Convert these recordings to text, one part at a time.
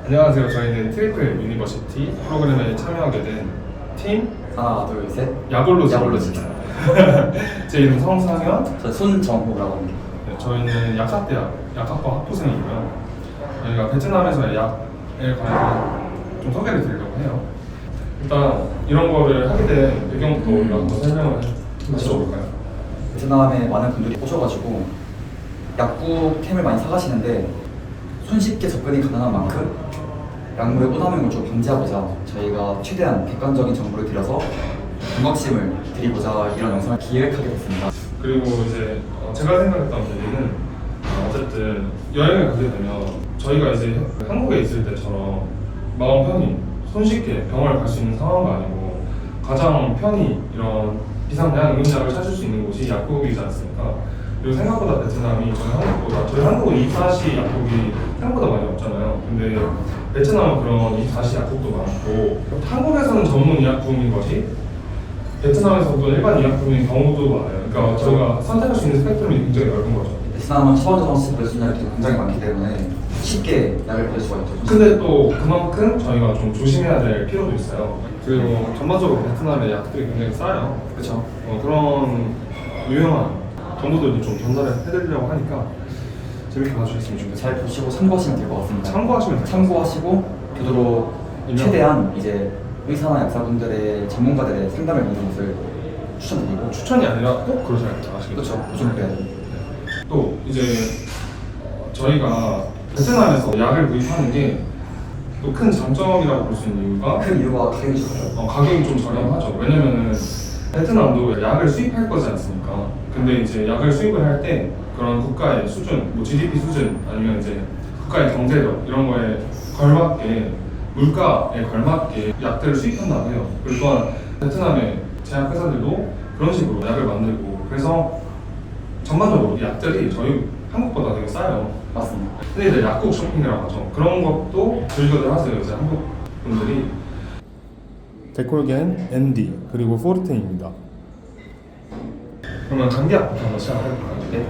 안녕하세요. 저희는 트리플 유니버시티 프로그램에 참여하게 된 팀 하나, 둘, 셋. 야골로즈입니다. 제 이름 성상현. 저 손정호라고 합니다. 네, 저희는 약사대학 약학과 학부생이고요. 저희가 베트남에서 약에 관해서 좀 소개를 드리려고 해요. 일단 이런 거를 하게 된 배경부터 우리가 한번 설명을 해주셔볼까요? 베트남에 많은 분들이 오셔가지고 약국 캠을 많이 사가시는데 손쉽게 접근이 가능한 만큼 약물의 오남용을 좀 방지하고자 저희가 최대한 객관적인 정보를 드려서 경각심을 드리고자 이런 영상을 기획하게 됐습니다. 그리고 이제 제가 생각했던 계기는 어쨌든 여행을 가게 되면 저희가 이제 한국에 있을 때처럼 마음 편히 손쉽게 병원을 갈 수 있는 상황도 아니고 가장 편히 이런 비상대응 응급약을 찾을 수 있는 곳이 약국이지 않습니까? 그리고 생각보다 베트남이 저희 한국은 24시 약국이 생각보다 많이 없잖아요. 근데 베트남은 그런 24시 약국도 많고 한국에서는 전문 의약품인 것이 베트남에서도 일반 의약품인 경우도 많아요. 그러니까 저희가 선택할 수 있는 스펙트럼이 굉장히 넓은 거죠. 베트남은 처방전 수준이 굉장히 많기 때문에 쉽게 약을 받을 수가 있죠. 근데 또 그만큼 저희가 좀 조심해야 될 필요도 있어요. 그리고 전반적으로 베트남의 약들이 굉장히 싸요. 그렇죠. 그런 유용한 정보들도 좀 전달을 해드리려고 하니까 재밌게 봐주셨으면 좋겠어요. 잘 보시고 참고하시면 될 것 같습니다. 참고하시고 되도록 최대한 이제 의사나 약사분들의 전문가들의 상담을 받는 것을 추천드리고 추천이 아니라 꼭 그러셔야 아시겠죠? 그렇죠. 무조건 그래야 돼요. 또 이제 저희가 베트남에서 약을 구입하는 게 또 큰 장점이라고 볼 수 있는 이유가 큰 이유가 가격이 좋아요. 가격이 좀 저렴하죠. 왜냐면은 베트남도 약을 수입할 거지 않습니까? 근데 이제 약을 수입을 할 때 그런 국가의 수준, 뭐 GDP 수준 아니면 이제 국가의 경제력 이런 거에 걸맞게 물가에 걸맞게 약들을 수입한다고 해요. 그리고 또한 베트남의 제약회사들도 그런 식으로 약을 만들고 그래서 전반적으로 약들이 저희 한국보다 되게 싸요. 맞습니다. 근데 이제 약국 쇼핑이라고 하죠. 그런 것도 즐겨들 하세요. 이제 한국 분들이. 데콜겐, ND 그리고 포르테입니다. 그러면 감기약부터 한번 시작해볼까요? 네.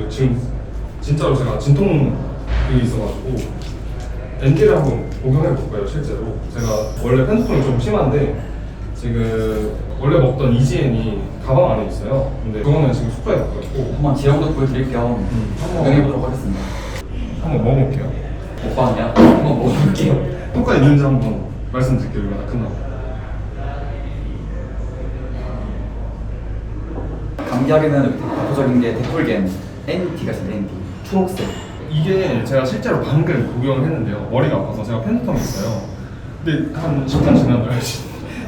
지금 진짜로 제가 진통이 있어가지고 ND를 한번 복용해볼 거예요. 실제로 제가 원래 펜토통이 좀 심한데 지금 원래 먹던 이지엔이 가방 안에 있어요. 근데 그거는 지금 숙소에 갖고 있고 한번 지형도 보여드릴 겸 병해보도록 하겠습니다. 한번 먹어볼게요. 못 봤냐? 한번 먹어볼게요. 효과 있는지 한번 말씀드릴게요. 이거 다 끝나고. 감기약에는 대표적인 게 데콜겐, ND가 있습니다. ND. 초록색. 이게 제가 실제로 방금 복용을 했는데요. 머리가 아파서 제가 펜토통이 있어요. 근데 한 10분 지나면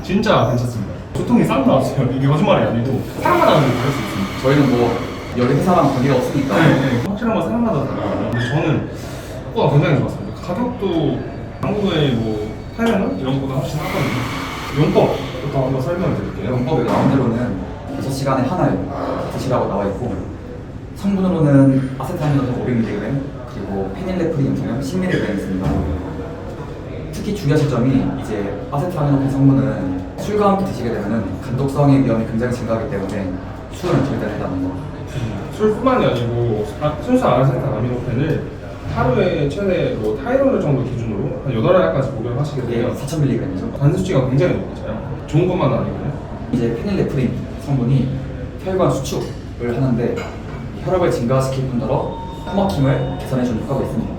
진짜 괜찮습니다. 두통이 싹 나왔어요. 이게 거짓말이 아니고 사람마다 다를 수 있습니다. 저희는 뭐 여러 회사랑 관계가 없으니까 네, 확실한 건 사람마다 다르거든요. 근데 저는 효과가 굉장히 좋았습니다. 가격도 한국의 뭐 타이레놀 이런 거보다 훨씬 하거든요. 용법부터 한번 설명을 드릴게요. 용법에 나온 대로는 6시간에 하나를 드시라고 나와 있고 성분으로는 아세타민노 500mg 그리고 페닐레프린 종합 10mg 있습니다. 특히 중요하신 점이 이제 아세타민노 성분은 술과 함께 드시게 되면 간독성의 위험이 굉장히 증가하기 때문에 술은 절대 하지 않는 거. 술뿐만이 아니고 순수 아세타아미노펜을 하루에 최대 뭐 타이레놀 정도 기준으로 한 8알까지 복용하시게 돼요. 4000mg이죠. 단 수치가 굉장히 높잖아요. 좋은 것만 아니고요. 이제 페닐레프린 성분이 혈관 수축을 하는데 혈압을 증가시킬 뿐더러 코막힘을 개선해주는 효과가 있습니다.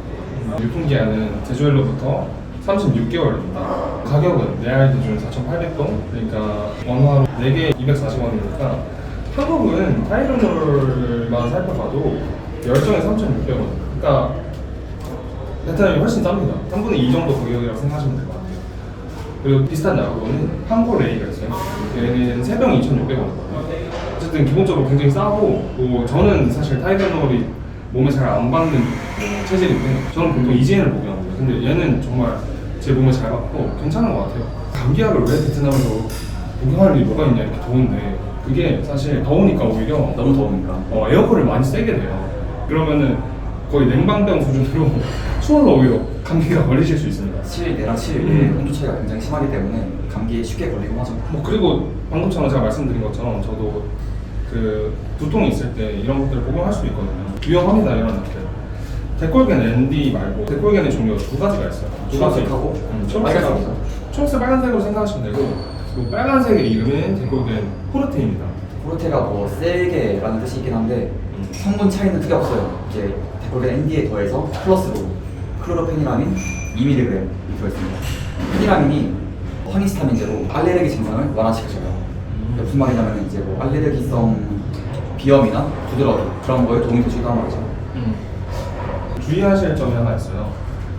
유통기한은 제주엘로부터 36개월입니다. 가격은 레알 기준 4,800동, 그러니까 원화로 4개 240원이니까 한국은 타이레놀만 살펴봐도 10정에 3,600원. 그러니까 베트남이 훨씬 쌉니다. 3분의 2 정도 가격이라고 생각하시면 될 것 같아요. 그리고 비슷한 약으로는 한고레이가 있어요. 얘는 3병 2,600원이거든요. 어쨌든 기본적으로 굉장히 싸고 뭐 저는 사실 타이레놀이 몸에 잘 안 받는 체질인데 저는 보통 이지엔을 복용합니다. 근데 얘는 정말 제 몸에 잘 받고 괜찮은 것 같아요. 감기약을 왜 베트남에서 복용할 일이 뭐가 있냐 이렇게 더운데 그게 사실 더우니까 오히려 너무 더우니까 에어컨을 많이 세게 돼요. 그러면은 거의 냉방병 수준으로 추워서 오히려 감기가 걸리실 수 있습니다. 실내랑 실외 온도 차이가 굉장히 심하기 때문에 감기에 쉽게 걸리곤 하죠. 그리고 방금처럼 제가 말씀드린 것처럼 저도 그 두통이 있을 때 이런 것들을 복용할 수 있거든요. 위험합니다 이런 것들. 데콜겐 ND 말고 데콜겐의 종류가 두 가지가 있어요. 두 가지. 초록색하고 초록색하고 빨간색이죠. 초록색 빨간색으로 생각하시면 되고 그리고 빨간색의 이름은 데콜겐 포르테입니다. 포르테가 뭐 세게라는 뜻이 있긴 한데 성분 차이는 크게 없어요. 이제 데콜겐 ND에 더해서 플러스로 클로로페니라민 2mg이 들어있습니다. 페니라민이 항히스타민제로 알레르기 증상을 완화시켜줘요. 무슨 말이냐면 이제 뭐 알레르기성 비염이나 두드러기 그런 거에 도움이 되주기도 한 말이죠. 주의하실 점이 하나 있어요.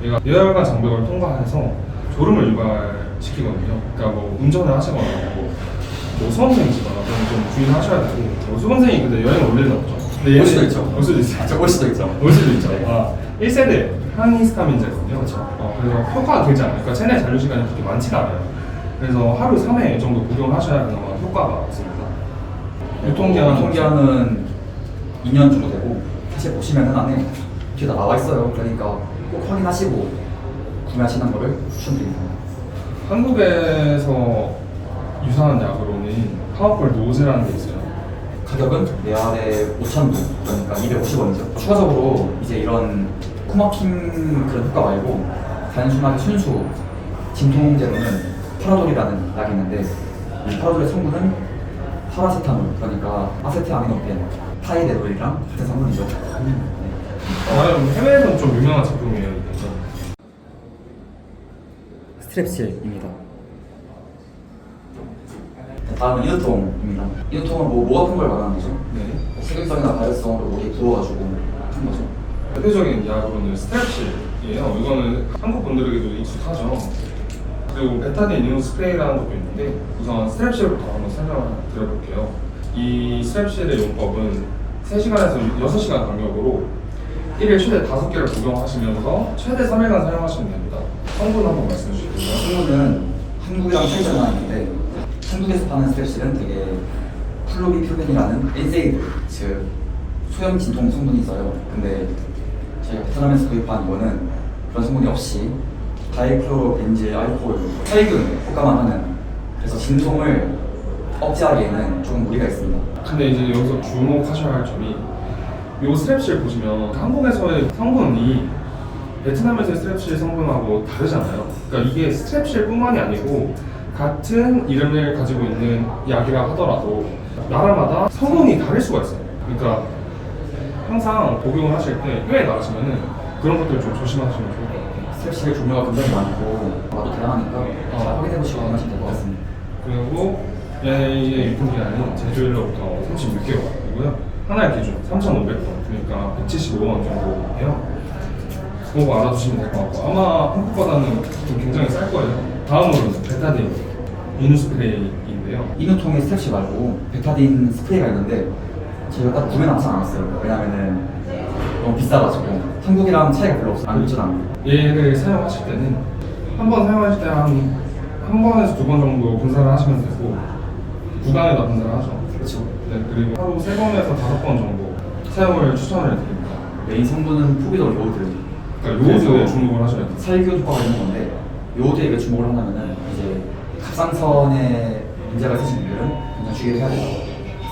얘가 뇌혈관 장벽을 통과해서 졸음을 유발시키거든요. 그러니까 뭐 운전을 하시거나 뭐 수험생이시거나 그럼 좀 주의하셔야 되고 뭐 수험생이 근데 여행 올 일은 없죠. 근데 올 수도 있죠. 올 수도 있어요. 올 수도 있죠. 올 수도 있죠. 네. 아, 1세대 항히스타민제거든요. 그렇죠. 그래서 효과가 되지 않아요. 그러니까 체내 잔류 시간이 그렇게 많지가 않아요. 그래서 하루 3회 정도 복용하셔야 그나마 효과가 있습니다. 유통기한은 2년 정도 되고 사실 보시면은 안에 뒤에 다 나와 있어요. 그러니까 꼭 확인하시고 구매하시는 거를 추천드립니다. 한국에서 유사한 약으로는 파워풀 노즈라는 게 있어요. 가격은 내알에 5,000부 그러니까 250원이죠. 추가적으로 이제 이런 코막힘 그런 효과 말고 단순하게 순수 진통제로는 파라돌이라는 약이 있는데 이 파라돌의 성분은 파라세타몰 그러니까 아세트아미노펜 타이레놀이랑 같은 성분이죠. 해외에서는 좀 유명한 제품이에요. 이게. 스트랩실입니다. 다음은 이노통입니다. 이노통은 뭐 아픈 걸 말하는 거죠? 네. 세균성이나 바이러스성으로 목이 부어가지고 아픈 거죠. 대표적인 약으로는 스트랩실이에요. 이거는 한국 분들에게도 익숙하죠. 그리고 베타딘 이온 스프레이라는 것도 있는데 우선 스트랩실부터 한번 설명을 드려볼게요. 이 스트랩실의 용법은 3시간에서 6시간 간격으로 1일 최대 5개를 복용하시면서 최대 3일간 사용하시면 됩니다. 성분 한번 말씀해 주실까요? 성분은 한국이랑 차이가 있는데 한국에서 파는 스트랩실은 되게 플로비퓨벤이라는 엔세이드 즉 소염 진통 성분이 있어요. 근데 저희가 베트남에서 구입한 이거는 그런 성분이 없이 다이클로로벤질 알코올 살균 효과만 하는 그래서 진통을 억제하기에는 조금 무리가 있습니다. 근데 이제 여기서 주목하셔야 할 점이 이 스트랩실 보시면 한국에서의 성분이 베트남에서의 스트랩실 성분하고 다르잖아요. 그러니까 이게 스트랩실뿐만이 아니고 같은 이름을 가지고 있는 약이라 하더라도 나라마다 성분이 다를 수가 있어요. 그러니까 항상 복용을 하실 때 해외에 나가시면은 그런 것들 좀 조심하시면 좋을 것 같아요. 스트랩실 종류가 굉장히 많고 맛도 다양하니까 잘 확인해보시고 하시면 될 것 같습니다. 그리고 얘의 유통기한은 제조일로부터 36개월이고요. 하나의 기준 3,500원, 그러니까 175원 정도예요. 그거 알아두시면 될 것 같고 아마 한국보다는 좀 굉장히 쌀 거예요. 다음으로는 베타딘 비누 스프레이인데요. 이누통의 스트랩실 말고 베타딘 스프레이가 있는데 저희가 딱 구매는 하지 않았어요. 왜냐면은 너무 비싸가지고 한국이랑 차이가 별로 없어요. 안 좋잖아요. 얘를 사용하실 때는 한 번 사용하실 때 한 번에서 2번 정도 분사를 하시면 되고 구간에다 분사를 하죠. 그렇죠. 네, 그리고 하루 3번에서 5번 정도 사용을 추천을 드립니다. 메인 성분은 포비돌 요오드. 그러니까 요오드에 주목을 하셔야 돼요. 살균 효과가 있는 건데 요오드에 왜 주목을 하냐면은 이제 갑상선에 문제가 있으신 분들은 굉장히 주의를 해야 돼요.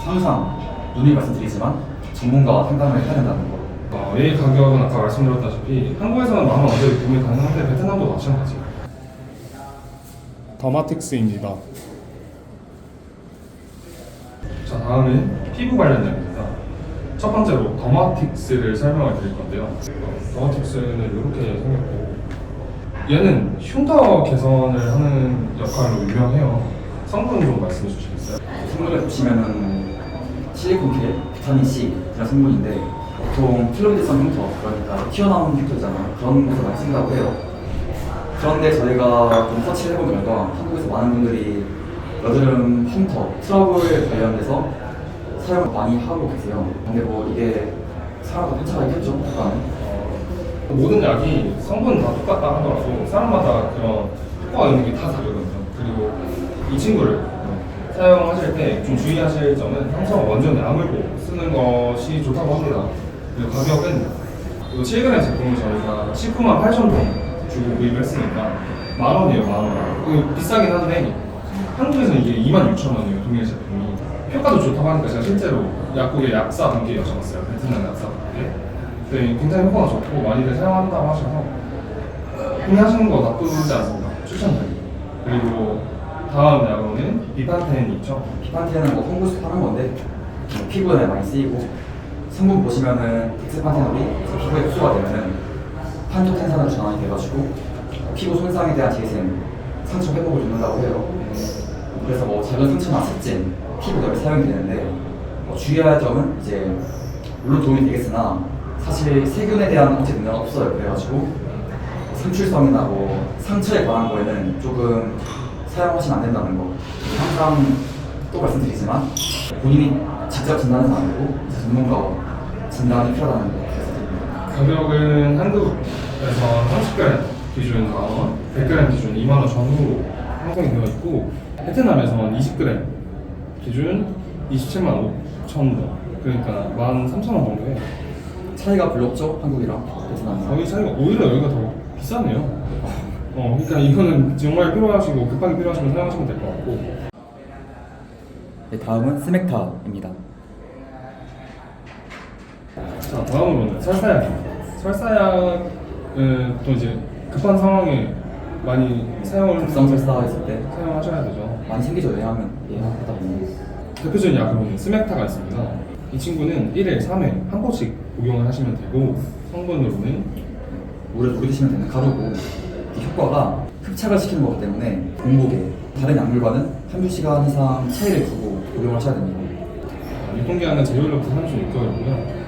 항상 누누이 말씀드리지만 전문가와 상담을 해야 된다는 거. 얘 가격은 아까 말씀드렸다시피 한국에서는 10,000원대에 구매 가능한데 베트남도 마찬가지예요. 더마틱스입니다. 자, 다음은 피부 관련 약입니다. 첫 번째로 더마틱스를 설명을 드릴 건데요. 더마틱스는 이렇게 생겼고 얘는 흉터 개선을 하는 역할로 유명해요. 성분 좀 말씀해 주시겠어요? 성분을 보시면은 실리콘필, 비타민 C 이런 성분인데 보통 플로리드성 흉터 그러니까 튀어나온 흉터잖아요. 그런 것을 많이 쓴다고 해요. 그런데 저희가 좀 서치를 해본 결과 한국에서 많은 분들이 여드름 흉터, 트러블 관련돼서 사용을 많이 하고 계세요. 근데 뭐 이게 사람마다 편차가 있겠죠? 약간. 모든 약이 성분 다 똑같다 하더라도 사람마다 그런 효과가 있는 게 다 다르거든요. 그리고 이 친구를 사용하실 때 좀 주의하실 점은 항상 완전 약물고 쓰는 것이 좋다고 합니다. 그리고 가격은 이거 7g 제품을 저희가 198,000원 주고 구입을 했으니까 10,000원이에요, 10,000원. 이거 비싸긴 한데 한국에서는 이게 26,000원이에요, 동일 제품이. 효과도 좋다고 하니까 제가 실제로 약국의 약사 분께 여쭤봤어요. 베트남 약사 분께. 네, 굉장히 효과가 좋고 많이들 사용한다고 하셔서 구매하시는 거 나쁘지 않습니다. 추천드립니다. 그리고 다음 약으로는 비판텐 있죠. 피판텐은 뭐 홍보에서 파는 건데 뭐 피부에 많이 쓰이고 성분 보시면은 덱스판테놀이 피부에 흡수가 되면은 판토텐산으로 전환이 돼가지고 피부 손상에 대한 재생, 상처 회복을 돕는다고 해요. 그래서 뭐 작은 상처나 색진, 피부결에 사용이 되는데 주의해야 할 점은 이제 물론 도움이 되겠으나 사실 세균에 대한 억제 능력은 없어요. 그래가지고 삼출성이나 뭐 상처에 관한 거에는 조금 사용하시면 안 된다는 거 항상 또 말씀드리지만 본인이 직접 진단해서 안 되고 전문가 진단이 필요하다는 거 말씀드립니다. 가격은 한국에서 30g 기준 10,000원, 100g 기준 20,000원 전후로 형성이 되어 있고 베트남에서는 20g 기준 275,000원, 그러니까 13,000원 정도 해요. 차이가 별로 없죠? 한국이랑 베트남이랑. 거의 차이가 오히려 여기가 더 비싸네요. 그러니까 이거는 정말 필요하시고 급하게 필요하시면 사용하시면 될 것 같고. 네, 다음은 스맥타입니다. 자, 다음으로는 설사약입니다. 설사약은 또 이제 급한 상황에 많이 급성 설사했을 때 사용하셔야 되죠. 많이 생기죠. 예하다 보면. 대표적인 약으로는 스맥타가 있습니다. 이 친구는 1일 3회 한 포씩 복용을 하시면 되고 성분으로는 물에 녹이시면 되는 가루고 이 효과가 흡착을 시키는 거기 때문에 공복에 다른 약물과는 한두 시간 이상 차이를 두고 복용을 하셔야 됩니다. 유통기한은 제조일로부터 36개월이고요.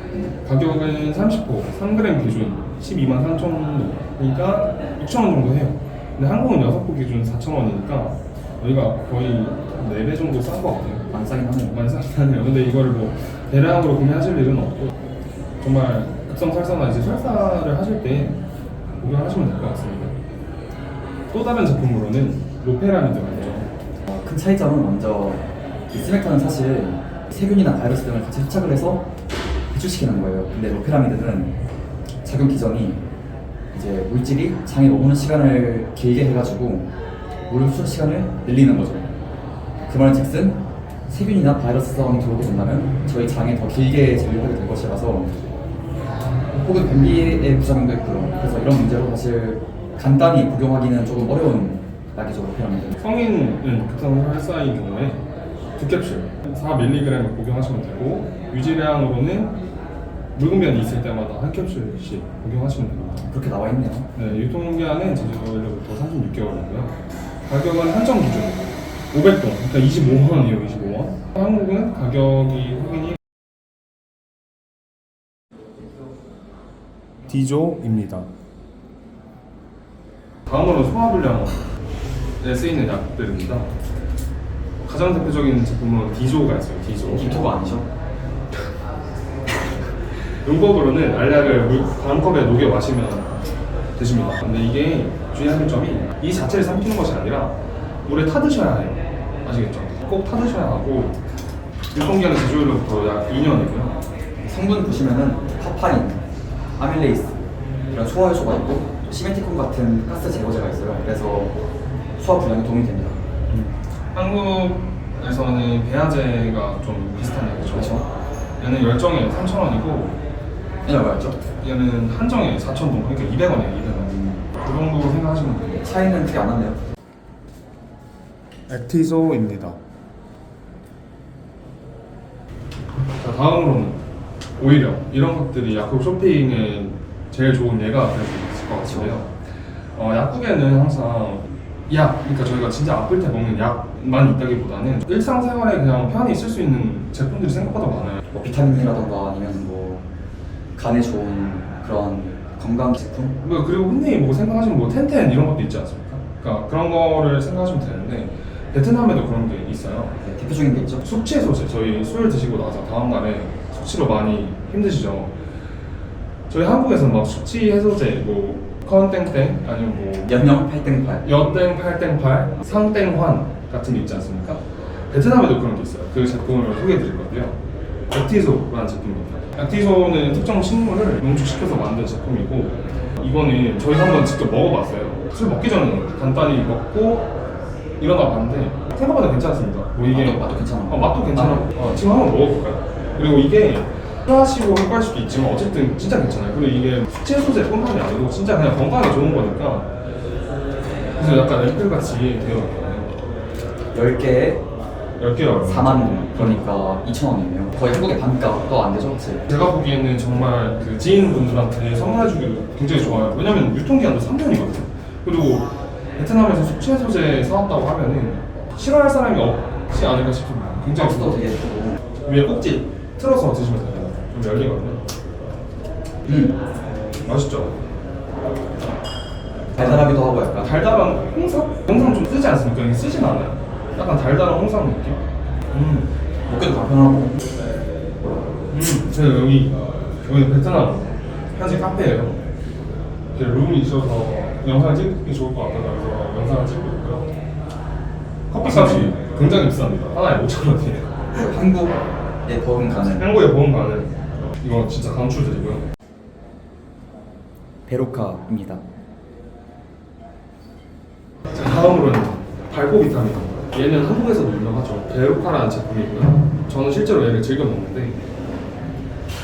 가격은 30호 3g 기준 123,000원, 그러니까 6,000원 정도 해요. 근데 한국은 6호 기준 4,000원이니까 여기가 거의 4배 정도 싼 것 같아요. 많이 싸긴 하네요. 많이 싸긴 하네요. 근데 이거를 뭐 대량으로 구매하실 일은 없고 정말 급성 설사나 이제 설사를 하실 때 복용하시면 될 것 같습니다. 또 다른 제품으로는 로페라미드가 있죠. 큰 차이점은 먼저 이 스맥타는 사실 세균이나 바이러스 등을 같이 흡착을 해서 배출시키는 거예요. 근데 로페라미드는 작용 기전이 이제 물질이 장에 머무는 시간을 길게 해가지고 물 흡수 시간을 늘리는 거죠. 그 말은즉슨 세균이나 바이러스성이 들어오게 된다면 저희 장에 더 길게 재활하게 될 것이라서 혹은 변비의 부작용도 있고요. 그래서 이런 문제로 사실 간단히 복용하기는 조금 어려운 약이죠, 로페라미드. 성인은 급성 설사인 경우에 2캡슐 4mg을 복용하시면 되고 유지량으로는 묽은 면이 있을 때마다 한 캡슐씩 복용하시면 됩니다. 그렇게 나와 있네요. 네, 유통기한은 제조일로부터 36개월이고요. 가격은 한정 기준 500동, 그러니까 25원이에요, 25원. 한국은 가격이 확인이 디조입니다. 다음으로 소화불량에 쓰이는 약들입니다. 가장 대표적인 제품은 디조가 있어요. 디조. 김토가 아니죠? 용법으로는 알약을 물 반 컵에 녹여 마시면 되십니다. 근데 이게 주의하실 점이 이 자체를 삼키는 것이 아니라 물에 타드셔야 해요. 아시겠죠? 꼭 타드셔야 하고 유통기한은 제조일로부터 약 2년이고요. 성분 보시면은 파파인, 아밀레이스 이런 소화 효소가 있고 시멘티콘 같은 가스 제거제가 있어요. 그래서 소화 불량에 도움이 됩니다. 한국에서는 배아제가 좀 비슷한 약이죠. 그렇죠. 얘는 열정에 3,000원이고 얘는 얼마였죠? 얘는 한정에 4,000동, 그러니까 200원이에요. 200원. 그 정도로 생각하시면 돼요. 차이는 크게 안 났네요. 액티소입니다. 자, 다음으로는 오히려 이런 것들이 약국 쇼핑에 제일 좋은 예가 될 수 있을 것 같은데요. 약국에는 항상 그러니까 저희가 진짜 아플 때 먹는 약만 있다기보다는 일상생활에 그냥 편히 쓸 수 있는 제품들이 생각보다 많아요. 뭐 비타민이라던가 아니면 뭐 간에 좋은 그런 건강 제품? 그리고 흔히 뭐 생각하시면 뭐 텐텐 이런 것도 있지 않습니까? 그러니까 그런 거를 생각하시면 되는데 베트남에도 그런 게 있어요. 네, 대표적인 게 있죠. 숙취 해소제. 저희 술 드시고 나서 다음날에 숙취로 많이 힘드시죠. 저희 한국에서는 막 숙취 해소제 뭐 컨땡땡 아니면 뭐 연령 8땡8 여땡 팔땡팔 상땡환 같은 게 있지 않습니까? 베트남에도 그런 게 있어요. 그 제품을 소개해드릴 건데요. 액티소라는 제품입니다. 액티소는 특정 식물을 농축시켜서 만든 제품이고 이거는 저희가 한번 직접 먹어봤어요. 술 먹기 전에 간단히 먹고 일어나 봤는데 생각보다 괜찮습니다. 뭐 이게 맛도 괜찮아. 맛도 괜찮아. 지금 한번 먹어볼까요? 그리고 이게 플라시로 효과일 수도 있지만 어쨌든 진짜 괜찮아요. 그리고 이게 수치 해소제뿐만이 아니고 진짜 그냥 건강에 좋은 거니까. 그래서 약간 앰플 같이 되어 있거든요. 10개에 10개요. 4만 그러니까 2,000원이네요. 거의 한국의 반값도 안 되죠, 사실. 제가 보기에는 정말 그 지인분들한테 선물해주기도 굉장히 좋아요. 왜냐면 유통기한도 3년이거든요. 그리고 베트남에서 숙취 해소제 사왔다고 하면은 싫어할 사람이 없지 않을까 싶습니다. 굉장히 박스도 좋아요. 되게 예쁘고. 위에 꼭지 틀어서 드시면 됩니다. 좀 열리거든요. 맛있죠? 달달하기도 하고 약간. 달달한 홍삼? 홍삼 좀 쓰지 않습니까? 이게 쓰진 않아요. 약간 달달한 홍삼 느낌? 먹기도 간편하고. 제가 여기 베트남 현지 카페예요. 이렇게 룸이 있어서 영상을 찍기 좋을 것 같아서 영상을 찍고 있고요. 커피값이 굉장히 비쌉니다. 하나에 5,000원이에요. 한국에 버금가는 한국에 보험가는 이거 진짜 강추드리고요. 베로카입니다. 자, 다음으로는 발포 비타민. 얘는 한국에서도 유명하죠. 베로카라는 제품이고요. 저는 실제로 얘를 즐겨 먹는데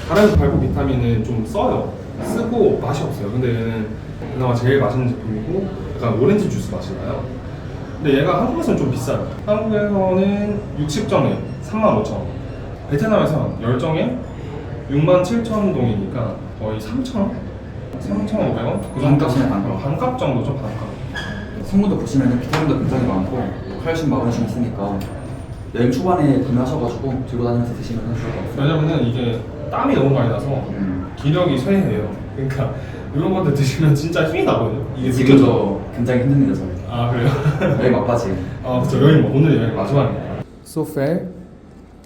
다른 발포 비타민은 좀 써요. 쓰고 맛이 없어요. 근데 얘는 그나마 제일 맛있는 제품이고 약간 오렌지 주스 맛이 나요. 근데 얘가 한국에서는 좀 비싸요. 한국에서는 60정에 35,000원. 베트남에서 10정에 67,000동이니까 거의 3,000원? 3,500원? 그 반값이네, 반값. 반값 정도죠, 반값. 성분도 보시면 비타민도 굉장히 많고 칼슘, 마그네슘 있으니까 여행 초반에 구매하셔가지고 들고 다니면서 드시면 좋을 것 같아요. 왜냐면은 이게 땀이 너무 많이 나서 기력이 쇠해요. 그러니까 이런 것들 드시면 진짜 힘이 나거든요. 이게 느껴져요. 지금도 굉장히 힘듭니다, 저희. 아 그래요? 여행 막바지. 아 그렇죠. 여행 오늘 여행 마지막입니다. 소펠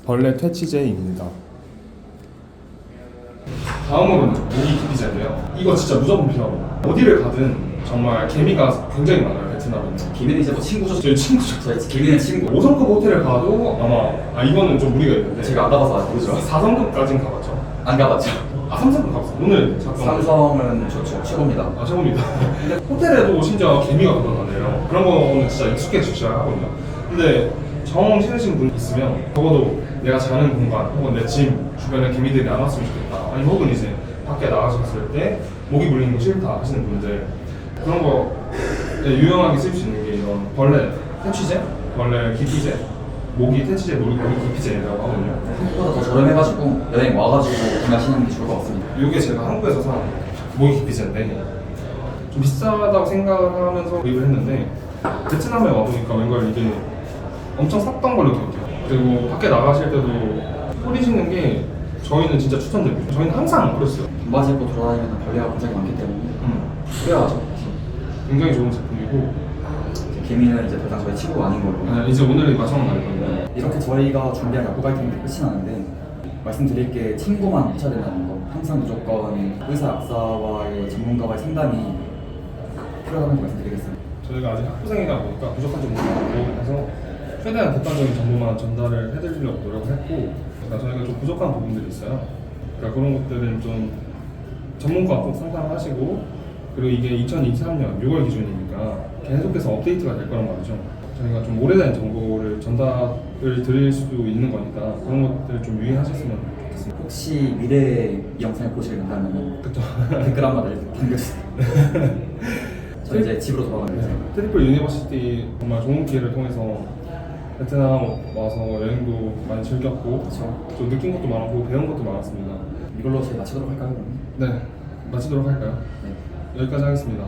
벌레 퇴치제입니다. 다음으로는 모기 기피제인데요. 이거 진짜 무조건 필요합니다. 어디를 가든 정말 개미가 굉장히 많아요. 베트남은. 기민은 이제 뭐 친구죠. 저희 친구죠. 저희 기민은 친구. 5성급 호텔을 가도 아마 이거는 좀 무리가 있는데 제가 안 가봐서 모르죠. 4성급까지는 가봤죠. 안 가봤죠. 아 3성급 가봤어요. 오늘 잠깐 삼성은 좋죠. 최고입니다. 아 최고입니다. 근데 호텔에도 심지어 개미가 들어가네요. 그런 거는 진짜 익숙해지셔야 하거든요. 근데 정 싫으신 분 있으면 적어도 내가 자는 공간 혹은 내 짐 주변에 개미들이 안 왔으면 좋겠다. 아니 혹은 이제 밖에 나가셨을 때 모기 물리는 거 싫다 하시는 분들 그런 거 유용하게 쓸 수 있는 게 이런 벌레 퇴치제, 벌레 기피제, 모기 퇴치제, 모기 기피제라고 하거든요. 생각보다 더 저렴해가지고 여행 와가지고 구매하시는 게 좋을 것 같습니다. 이게 제가 한국에서 산 모기 기피제인데 좀 비싸다고 생각하면서 구입을 했는데 베트남에 와보니까 왠가 이게 엄청 쌌던 걸로 기억해요. 그리고 밖에 나가실 때도 뿌리시는 게 저희는 진짜 추천드립니다. 저희는 항상 그랬어요. 반바지 입고 돌아다니면 벌레가 굉장히 많기 때문에 뿌려야죠. 굉장히 좋은 제품이고 개미는 이제 더 이상 저희 친구가 아닌 걸로. 이제 오늘이 마지막 날이거든요. 이렇게 저희가 준비한 야구 아이템들이 끝이 나는데 말씀드릴 게 친구만 하셔야 된다는 거. 항상 무조건 의사, 약사와의 전문가와의 상담이 필요하다는 거 말씀드리겠습니다. 저희가 아직 학부생이다 보니까 부족한 점도 많고 그래서 최대한 객관적인 정보만 전달을 해드리려고 노력을 했고 그러니까 저희가 좀 부족한 부분들이 있어요. 그러니까 그런 것들은 좀 전문가 꼭 상담을 하시고 그리고 이게 2023년 6월 기준이니까 계속해서 업데이트가 될 거란 말이죠. 저희가 좀 오래된 정보를 전달을 드릴 수도 있는 거니까 그런 것들 좀 유의하셨으면 좋겠습니다. 혹시 미래에 이 영상을 보시게 된다면 그렇죠. 댓글 한마디 남겨주세요. 저 이제 집으로 돌아가면서 트리플 유니버시티 정말 좋은 기회를 통해서 베트남 와서 여행도 많이 즐겼고 그렇죠. 좀 느낀 것도 많고 배운 것도 많았습니다. 이걸로 저희 마치도록 할까요? 그럼? 네, 마치도록 할까요? 네. 여기까지 하겠습니다.